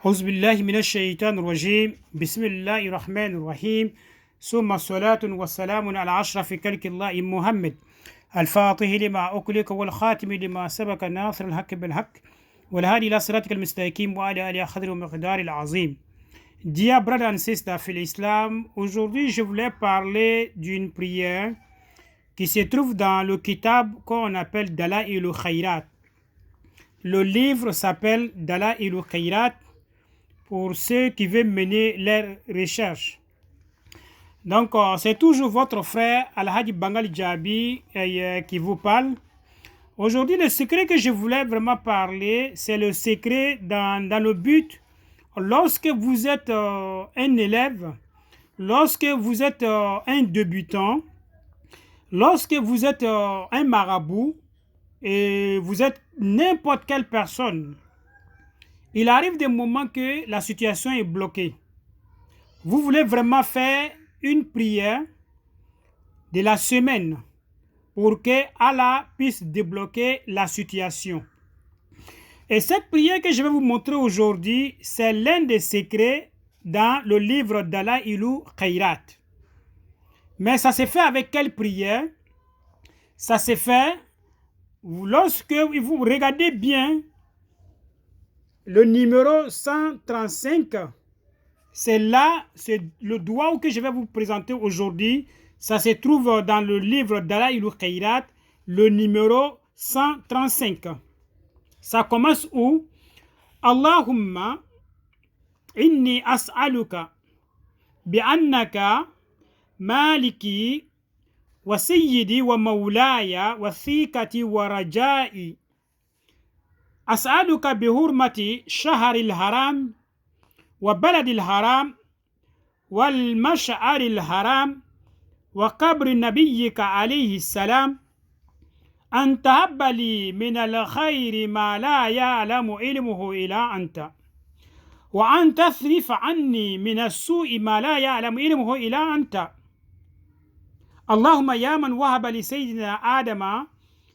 أعوذ بالله من الشيطان الرجيم بسم الله الرحمن الرحيم ثم الصلاة والسلام على أشرف خلق الله محمد الفاتح لما أغلق والخاتم لما سبق ناصر الحق بالحق والهادي إلى صراطك المستقيم وعلى آله قدر ومقدار العظيم. Dear brothers and sisters in Islam, aujourd'hui je voulais parler d'une prière qui se trouve dans le kitab qu'on appelle Dalaïlul Khayrat. Le livre s'appelle Dalaïlul Khayrat pour ceux qui veulent mener leurs recherches. Donc, c'est toujours votre frère Al-Hadi Bangal Djabi qui vous parle. Aujourd'hui, le secret que je voulais vraiment parler, c'est le secret dans le but, lorsque vous êtes un élève, lorsque vous êtes un débutant, lorsque vous êtes un marabout, et vous êtes n'importe quelle personne, il arrive des moments que la situation est bloquée. Vous voulez vraiment faire une prière de la semaine pour que Allah puisse débloquer la situation. Et cette prière que je vais vous montrer aujourd'hui, c'est l'un des secrets dans le livre Dalaïlul Khayrat. Mais ça se fait avec quelle prière? Ça se fait lorsque vous regardez bien le numéro 135, c'est là, c'est le doigt que je vais vous présenter aujourd'hui. Ça se trouve dans le livre Dalaïlul Khayrat, le numéro 135. Ça commence où? Allahumma inni as'aluka bi'annaka maliki wa sayyidi wa mawlaya wa thiqati wa raja'i. أسألك بحرمة شهر الحرام وبلد الحرام والمشعر الحرام وقبر نبيك عليه السلام أن تهب لي من الخير ما لا يعلم علمه إلا أنت وأن تصرف عني من السوء ما لا يعلم علمه إلا أنت اللهم يا من وهب لسيدنا آدم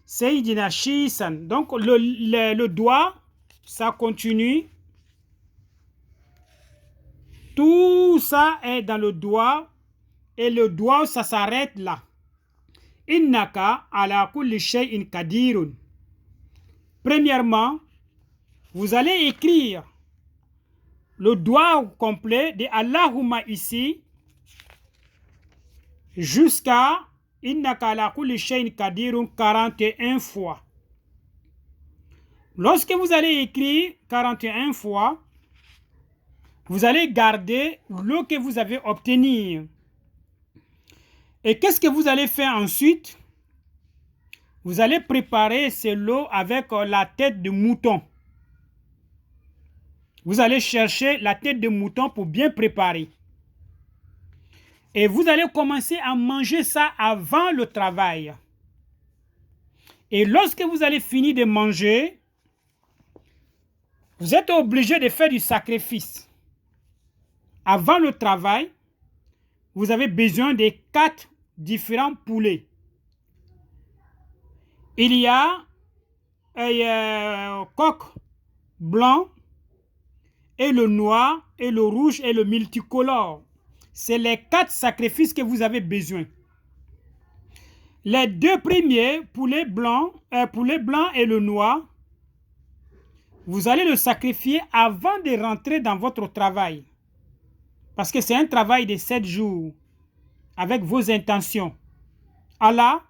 Sayyidina Shisan. Donc le doigt, ça continue. Tout ça est dans le doigt. Et le doigt, ça s'arrête là. Innaka ala kulli shay'in kadirun. Premièrement, vous allez écrire le doigt complet de Allahumma ici jusqu'à Innaka ala kulli shay'in kadirun 41 fois. Lorsque vous allez écrire 41 fois, vous allez garder l'eau que vous avez obtenue. Et qu'est-ce que vous allez faire ensuite? Vous allez préparer cette eau avec la tête de mouton. Vous allez chercher la tête de mouton pour bien préparer. Et vous allez commencer à manger ça avant le travail. Et lorsque vous allez finir de manger, vous êtes obligé de faire du sacrifice. Avant le travail, vous avez besoin de 4 différents poulets. Il y a coq blanc, et le noir, et le rouge, et le multicolore. C'est les 4 sacrifices que vous avez besoin. Les 2 premiers, poulet blanc et le noir, vous allez le sacrifier avant de rentrer dans votre travail. Parce que c'est un travail de 7 jours avec vos intentions. Allah,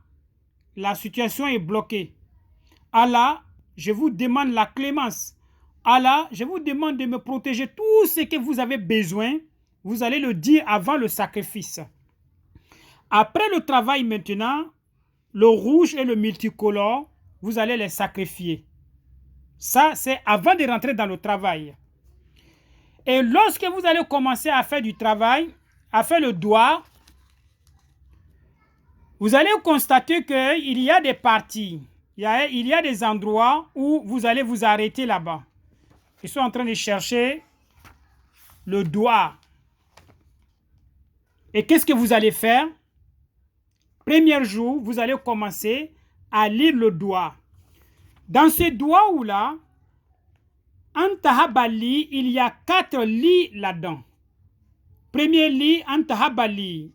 la situation est bloquée. Allah, je vous demande la clémence. Allah, je vous demande de me protéger tout ce que vous avez besoin. Vous allez le dire avant le sacrifice. Après le travail maintenant, le rouge et le multicolore, vous allez les sacrifier. Ça, c'est avant de rentrer dans le travail. Et lorsque vous allez commencer à faire du travail, à faire le doigt, vous allez constater qu'il y a des parties, il y a des endroits où vous allez vous arrêter là-bas. Ils sont en train de chercher le doigt. Et qu'est-ce que vous allez faire? Premier jour, vous allez commencer à lire le doigt. Dans ce doigt-là, Antahabali, il y a 4 lits là-dedans. Premier lit, Antahabali.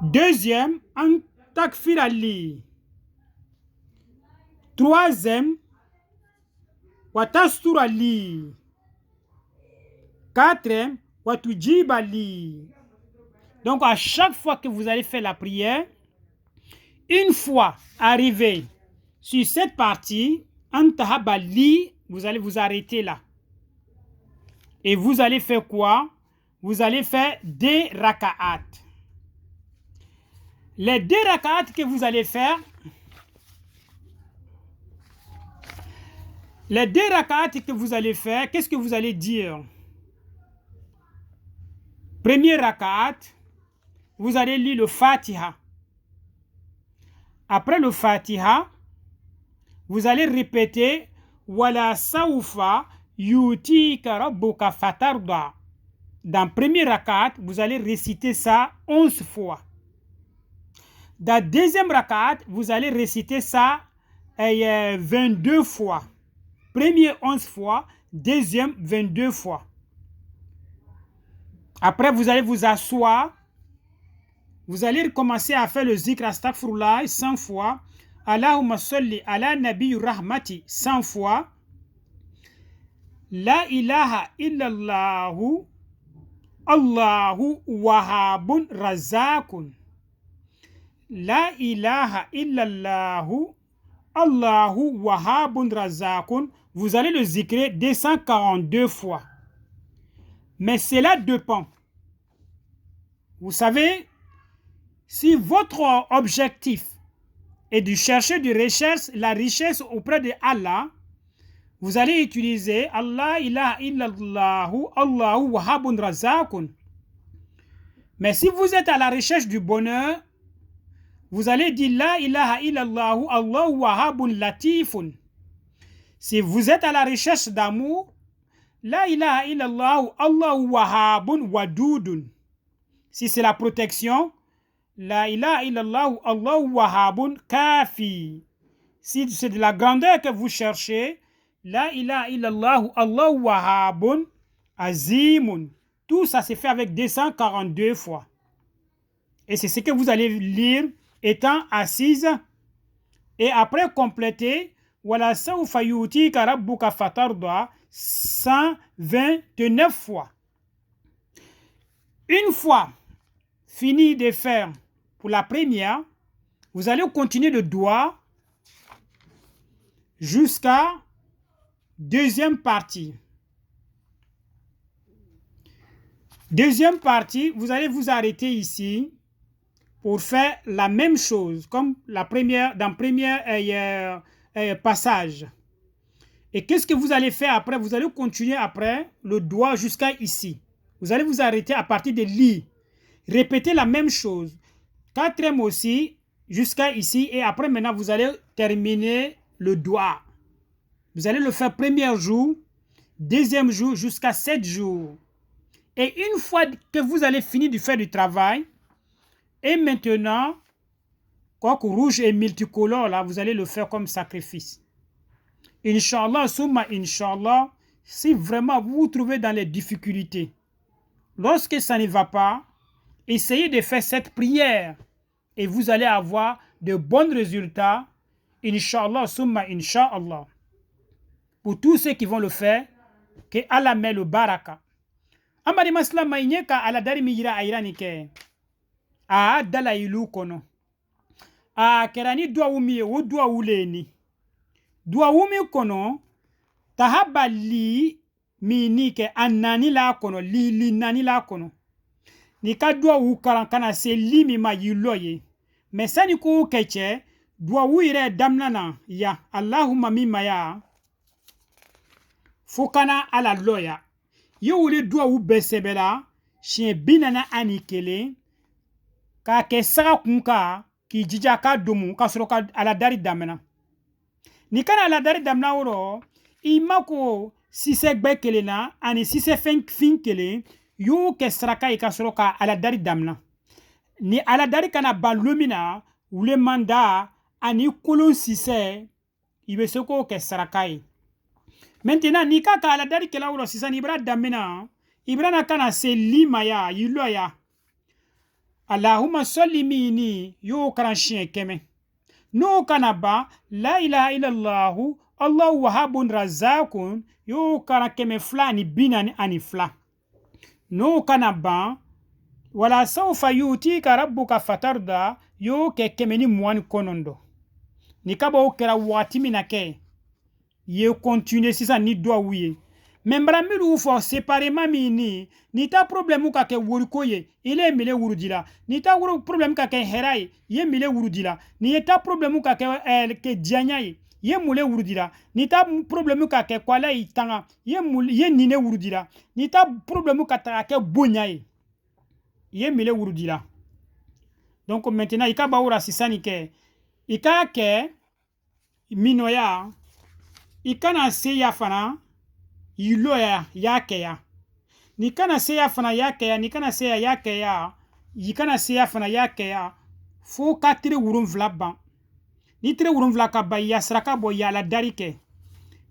Deuxième, Antakfirali. Troisième, Watasturali. Quatrième, Watujibali. Donc, à chaque fois que vous allez faire la prière, une fois arrivé sur cette partie, Antahabali, vous allez vous arrêter là. Et vous allez faire quoi? Vous allez faire des raka'at. Les 2 raka'at que vous allez faire, qu'est-ce que vous allez dire? Premier raka'at, vous allez lire le Fatiha. Après le Fatiha, vous allez répéter Wala sawfa yutika rabbuka fatarda. Dans premier raka'at, vous allez réciter ça 11 fois. Dans deuxième raka'at, vous allez réciter ça 22 fois. Premier 11 fois, deuxième 22 fois. Après, vous allez vous asseoir. Vous allez commencer à faire le zikr astaghfirullah 100 fois. Allahumma salli ala nabi rahmati 100 fois. La ilaha illallahu Allahu wahabun razakun. La ilaha illallahu Allahu wahabun razakun. Vous allez le zikrer 242 fois. Mais cela dépend. Vous savez, si votre objectif est de chercher la richesse auprès de Allah, vous allez utiliser Allah ilaha illallahu Allahu wahabun razakun. Mais si vous êtes à la recherche du bonheur, vous allez dire La ilaha illallahu Allahu wahabun latifun. Si vous êtes à la recherche d'amour, La ilaha illallahu Allahu wahabun wadudun. Si c'est la protection, La ilaha illallahu Allahu wahabun kafi. Si c'est de la grandeur que vous cherchez, La ilaha illallahu Allahu wahabun azimun. Tout ça se fait avec 242 fois. Et c'est ce que vous allez lire étant assise. Et après compléter, Wala sawfa yutika rabbuka fatarda 129 fois. Une fois fini de faire pour la première, vous allez continuer de doigt jusqu'à deuxième partie. Deuxième partie, vous allez vous arrêter ici pour faire la même chose comme la première, dans le premier passage. Et qu'est-ce que vous allez faire après? Vous allez continuer après le doigt jusqu'à ici. Vous allez vous arrêter à partir de l'i. Répétez la même chose. Quatrième aussi, jusqu'à ici. Et après, maintenant, vous allez terminer le doigt. Vous allez le faire premier jour, deuxième jour, jusqu'à 7 jours. Et une fois que vous allez finir de faire du travail, et maintenant, quoi que rouge et multicolore, là, vous allez le faire comme sacrifice. Inch'Allah, summa Inch'Allah, si vraiment vous vous trouvez dans les difficultés, lorsque ça ne va pas, essayez de faire cette prière et vous allez avoir de bons résultats. Inch'Allah, summa Inch'Allah. Pour tous ceux qui vont le faire, que Allah met le baraka. Amadi masla mainyeka ala dari mijira airani ke. A dala ilu kono. A kerani dua umi o dua uleni. Dua umi kono tahaba li mini ke anani la kono li nani la kono. Ni ka dua u karankana se li mi ma yiloye. Mesani ko keche dua u ire damnana ya Allahumma mimma ya. Fokana ala loya. Yo wule dua u besebela shen binana anikele ka ke saka kunka ki jija ka domu ka soro ka ala dari damena. Ni kana ala dari damna woro imako sise gbe kele na ani sise fin kele yo ke sraka ka soro ka ala dari damna. Ni ala dari kana ban lumina wule manda ani kolon sise ibe soko ke sarakai. Maintenant ni ka ala dari kela wuro sisan ibra damina ibra na kana se lima ya yilo ya Allahumma salli mini yo karanshien keme no kana ba la ilaha illallah Allahu wahabun razakun yo kana keme flani binani ani fla no kana ba wala sawfa yutika rabbuka fatarda yo ke kemeni mwani konondo ni kaba okera wati minake ye continue sisa ni doa wiye membra miru fo séparément mini ni ta problème ka ke wuriko ye ile mile wurudila ni ta problème ka ke herai ye mile wurudila ni ta problème ka ke dianya ye mule wurudila ni ta problème ka ke kwala itanga ye nine wurudila ni ta problème ka ta ke bonya ye mile wurudila. Donc maintenant ika baura sisani ke ika ke minoya ikana se ya fana yilo yake ya ni kana se ya fana yake ya ni kana se ya yake ya yikana se ya fana yake ya fo ka tire wurun vlaban ni tire wurun vlaka ba ya sraka bo ya la darike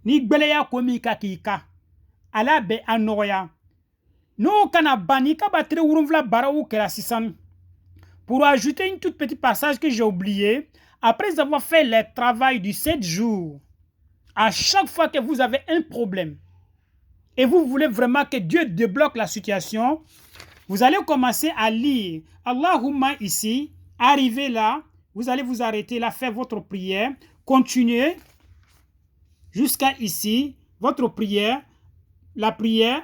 ni gbele ya komi ka kika ala be anoya no kana bani ka ba tire wurun vla bara ou kera sisan. Pour ajouter une toute petite passage que j'ai oublié, après avoir fait le travail du 7 jours, à chaque fois que vous avez un problème et vous voulez vraiment que Dieu débloque la situation, vous allez commencer à lire Allahumma ici, arrivez là, vous allez vous arrêter là, faire votre prière, continuez jusqu'à ici, votre prière, la prière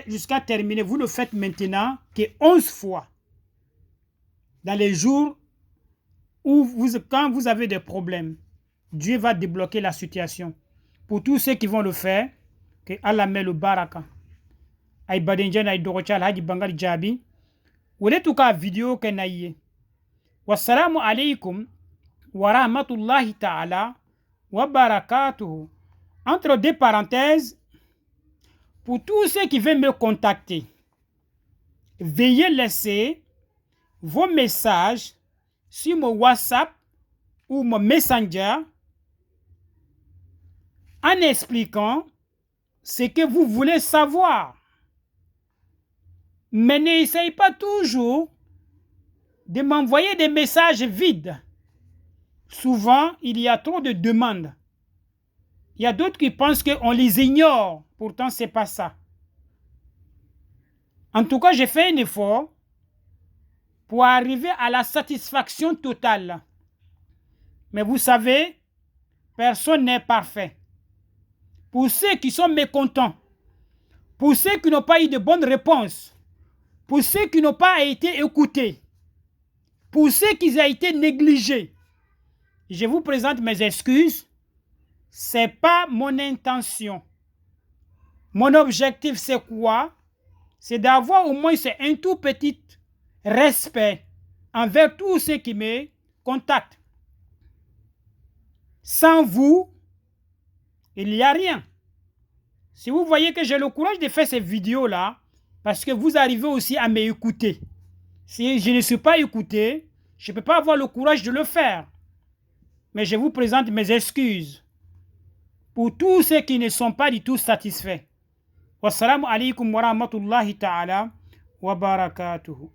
jusqu'à terminer. Vous le faites maintenant que 11 fois. Dans les jours où quand vous avez des problèmes, Dieu va débloquer la situation. Pour tous ceux qui vont le faire, que Allah met le baraka. Ay badinjan ay dorochal haji bangal jabi. Wole tuka vidéo ke naye. Wassalamu alaikum wa rahmatullahi ta'ala wa barakatuhu. Entre deux parenthèses, pour tous ceux qui veulent me contacter, veuillez laisser vos messages sur mon WhatsApp ou mon Messenger en expliquant ce que vous voulez savoir. Mais n'essayez pas toujours de m'envoyer des messages vides. Souvent, il y a trop de demandes. Il y a d'autres qui pensent qu'on les ignore. Pourtant, ce n'est pas ça. En tout cas, j'ai fait un effort pour arriver à la satisfaction totale. Mais vous savez, personne n'est parfait. Pour ceux qui sont mécontents, pour ceux qui n'ont pas eu de bonnes réponses, pour ceux qui n'ont pas été écoutés, pour ceux qui ont été négligés, je vous présente mes excuses. Ce n'est pas mon intention. Mon objectif, c'est quoi? C'est d'avoir au moins un tout petit respect envers tous ceux qui me contactent. Sans vous, il n'y a rien. Si vous voyez que j'ai le courage de faire ces vidéos-là, parce que vous arrivez aussi à m'écouter. Si je ne suis pas écouté, je ne peux pas avoir le courage de le faire. Mais je vous présente mes excuses pour tous ceux qui ne sont pas du tout satisfaits. Wassalamu alaikum wa rahmatullahi ta'ala wa barakatuhu.